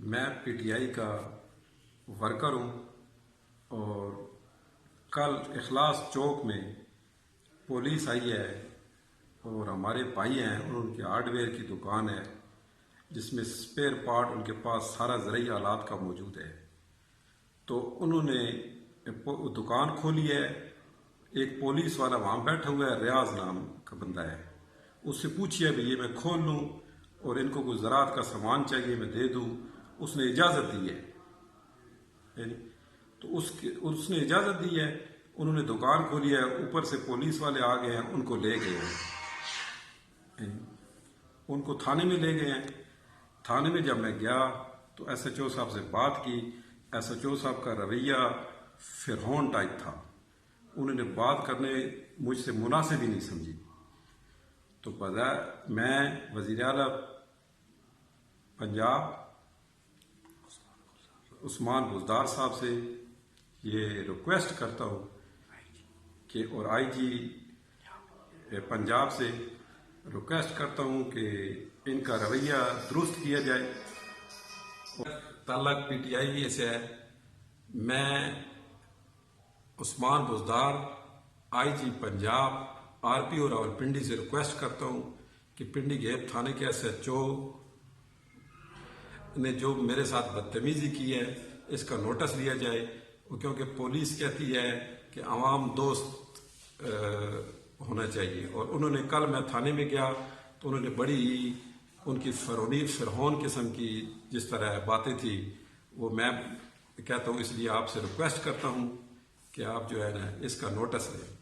میں P T I کا worker ہوں اور کل اخلاص چوک میں پولیس آئی ہے اور ہمارے بھائی ہیں اور ان کے ہارڈ ویئر کی دکان ہے جس میں اسپیئر پارٹ ان کے پاس سارا زرعی آلات کا موجود ہے. تو انہوں نے دکان کھولی ہے. ایک پولیس والا وہاں بیٹھا ہوا ہے، ریاض نام کا بندہ ہے. اس سے پوچھئے بھی یہ میں کھول لوں اور ان کو کوئی زراعت کا سامان چاہیے میں دے دوں. اس نے اجازت دی ہے. تو اس نے اجازت دی ہے. انہوں نے دکان کھولی ہے. اوپر سے پولیس والے آ گئے ہیں، ان کو لے گئے ہیں، ان کو تھانے میں لے گئے ہیں. تھانے میں جب میں گیا تو ایس ایچ او صاحب سے بات کی. ایس ایچ او صاحب کا رویہ فرعون ٹائپ تھا. انہوں نے بات کرنے مجھ سے مناسب ہی نہیں سمجھی. تو میں وزیر اعلیٰ پنجاب عثمان بزدار صاحب سے یہ ریکویسٹ کرتا ہوں کہ اور آئی جی پنجاب سے ریکویسٹ کرتا ہوں کہ ان کا رویہ درست کیا جائے. تعلق پی ٹی آئی سے ہے. میں عثمان بزدار آئی جی پنجاب آر پی او راولپنڈی سے ریکویسٹ کرتا ہوں کہ پنڈی گیپ تھانے کے ایس ایچ او نے جو میرے ساتھ بدتمیزی کی ہے اس کا نوٹس لیا جائے. کیونکہ پولیس کہتی ہے کہ عوام دوست ہونا چاہیے. اور انہوں نے کل میں تھانے میں گیا تو انہوں نے بڑی ان کی فرعون قسم کی جس طرح باتیں تھی وہ میں کہتا ہوں. اس لیے آپ سے ریکویسٹ کرتا ہوں کہ آپ جو ہے نا اس کا نوٹس لیں.